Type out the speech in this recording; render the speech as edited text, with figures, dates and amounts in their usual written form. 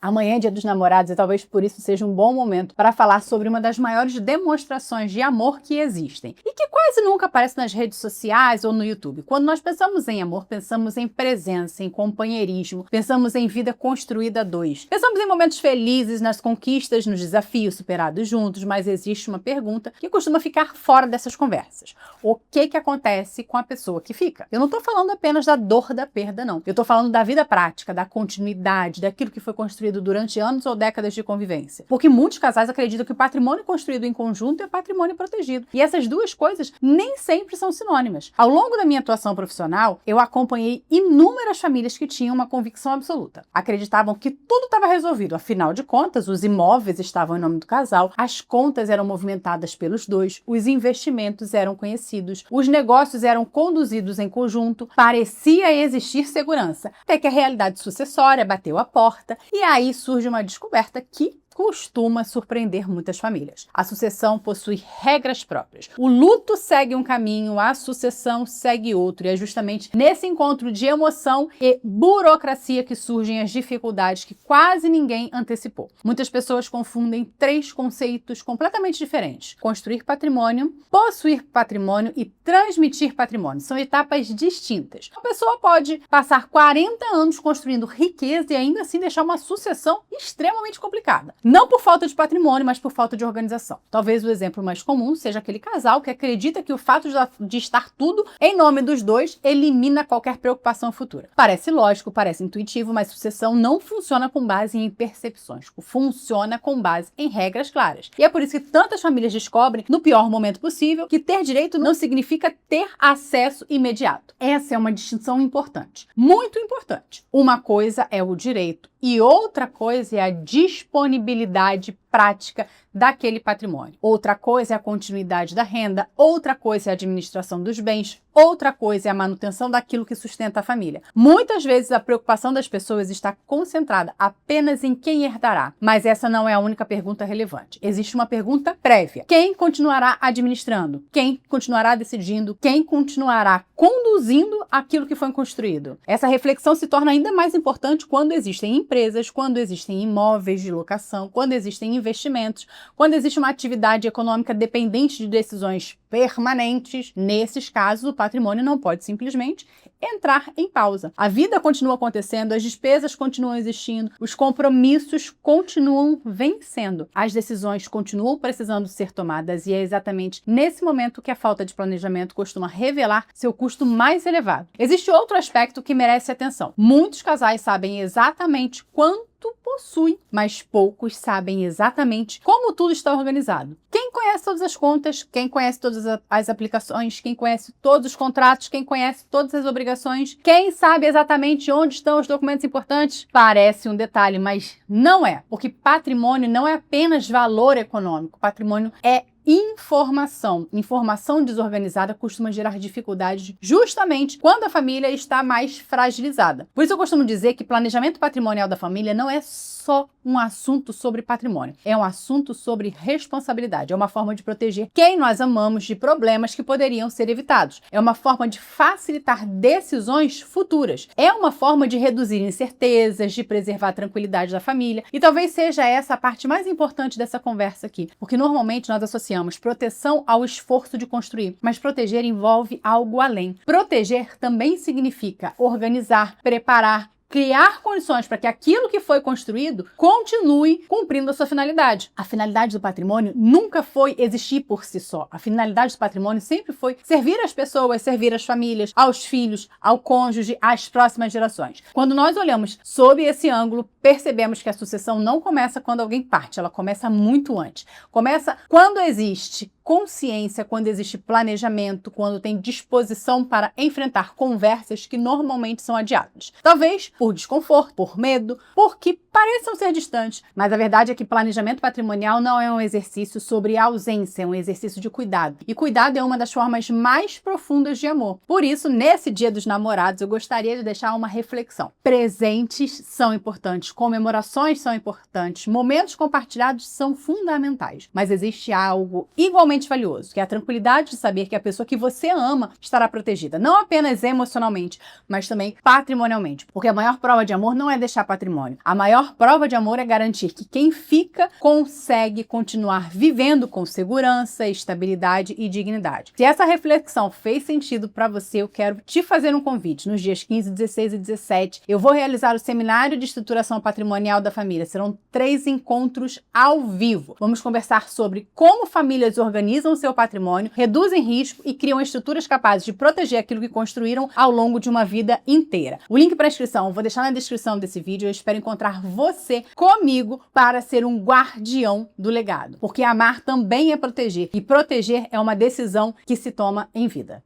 Amanhã é Dia dos Namorados e talvez por isso seja um bom momento para falar sobre uma das maiores demonstrações de amor que existem e que quase nunca aparece nas redes sociais ou no YouTube. Quando nós pensamos em amor, pensamos em presença, em companheirismo, pensamos em vida construída a dois. Pensamos em momentos felizes, nas conquistas, nos desafios superados juntos, mas existe uma pergunta que costuma ficar fora dessas conversas. O que acontece com a pessoa que fica? Eu não estou falando apenas da dor da perda, não. Eu estou falando da vida prática, da continuidade, daquilo que foi construído durante anos ou décadas de convivência. Porque muitos casais acreditam que o patrimônio construído em conjunto é patrimônio protegido. E essas duas coisas nem sempre são sinônimas. Ao longo da minha atuação profissional, eu acompanhei inúmeras famílias que tinham uma convicção absoluta. Acreditavam que tudo estava resolvido. Afinal de contas, os imóveis estavam em nome do casal, as contas eram movimentadas pelos dois, os investimentos eram conhecidos, os negócios eram conduzidos em conjunto, parecia existir segurança. Até que a realidade sucessória bateu a porta e aí surge uma descoberta que costuma surpreender muitas famílias. A sucessão possui regras próprias. O luto segue um caminho, a sucessão segue outro. E é justamente nesse encontro de emoção e burocracia que surgem as dificuldades que quase ninguém antecipou. Muitas pessoas confundem três conceitos completamente diferentes: construir patrimônio, possuir patrimônio e transmitir patrimônio. São etapas distintas. Uma pessoa pode passar 40 anos construindo riqueza e ainda assim deixar uma sucessão extremamente complicada. Não por falta de patrimônio, mas por falta de organização. Talvez o exemplo mais comum seja aquele casal que acredita que o fato de estar tudo em nome dos dois elimina qualquer preocupação futura. Parece lógico, parece intuitivo, mas sucessão não funciona com base em percepções. Funciona com base em regras claras. E é por isso que tantas famílias descobrem, no pior momento possível, que ter direito não significa ter acesso imediato. Essa é uma distinção importante, muito importante. Uma coisa é o direito e outra coisa é a disponibilidade prática daquele patrimônio. Outra coisa é a continuidade da renda, outra coisa é a administração dos bens, outra coisa é a manutenção daquilo que sustenta a família. Muitas vezes a preocupação das pessoas está concentrada apenas em quem herdará, mas essa não é a única pergunta relevante. Existe uma pergunta prévia: quem continuará administrando? Quem continuará decidindo? Quem continuará conduzindo aquilo que foi construído? Essa reflexão se torna ainda mais importante quando existem empresas, quando existem imóveis de locação, quando existem investimentos, quando existe uma atividade econômica dependente de decisões permanentes. Nesses casos, o patrimônio não pode simplesmente entrar em pausa. A vida continua acontecendo, as despesas continuam existindo, os compromissos continuam vencendo, as decisões continuam precisando ser tomadas e é exatamente nesse momento que a falta de planejamento costuma revelar seu custo mais elevado. Existe outro aspecto que merece atenção. Muitos casais sabem exatamente quanto possui, mas poucos sabem exatamente como tudo está organizado. Quem conhece todas as contas, quem conhece todas as aplicações, quem conhece todos os contratos, quem conhece todas as obrigações, quem sabe exatamente onde estão os documentos importantes? Parece um detalhe, mas não é, porque patrimônio não é apenas valor econômico, patrimônio é informação. Informação desorganizada costuma gerar dificuldades justamente quando a família está mais fragilizada. Por isso eu costumo dizer que planejamento patrimonial da família não é só um assunto sobre patrimônio, é um assunto sobre responsabilidade, é uma forma de proteger quem nós amamos de problemas que poderiam ser evitados, é uma forma de facilitar decisões futuras, é uma forma de reduzir incertezas, de preservar a tranquilidade da família, e talvez seja essa a parte mais importante dessa conversa aqui, porque normalmente nós associamos proteção ao esforço de construir, mas proteger envolve algo além. Proteger também significa organizar, preparar, criar condições para que aquilo que foi construído continue cumprindo a sua finalidade. A finalidade do patrimônio nunca foi existir por si só. A finalidade do patrimônio sempre foi servir as pessoas, servir as famílias, aos filhos, ao cônjuge, às próximas gerações. Quando nós olhamos sob esse ângulo, percebemos que a sucessão não começa quando alguém parte, ela começa muito antes. Começa quando existe consciência, quando existe planejamento, quando tem disposição para enfrentar conversas que normalmente são adiadas. Talvez por desconforto, por medo, porque pareçam ser distantes, mas a verdade é que planejamento patrimonial não é um exercício sobre ausência, é um exercício de cuidado. E cuidado é uma das formas mais profundas de amor. Por isso, nesse Dia dos Namorados, eu gostaria de deixar uma reflexão. Presentes são importantes, comemorações são importantes, momentos compartilhados são fundamentais, mas existe algo igualmente valioso, que é a tranquilidade de saber que a pessoa que você ama estará protegida, não apenas emocionalmente, mas também patrimonialmente, porque a maior prova de amor não é deixar patrimônio. A maior maior prova de amor é garantir que quem fica consegue continuar vivendo com segurança, estabilidade e dignidade. Se essa reflexão fez sentido para você, eu quero te fazer um convite. Nos dias 15, 16 e 17, eu vou realizar o Seminário de Estruturação Patrimonial da Família. Serão 3 encontros ao vivo. Vamos conversar sobre como famílias organizam o seu patrimônio, reduzem risco e criam estruturas capazes de proteger aquilo que construíram ao longo de uma vida inteira. O link para inscrição eu vou deixar na descrição desse vídeo. Eu espero encontrar você comigo para ser um guardião do legado. Porque amar também é proteger. E proteger é uma decisão que se toma em vida.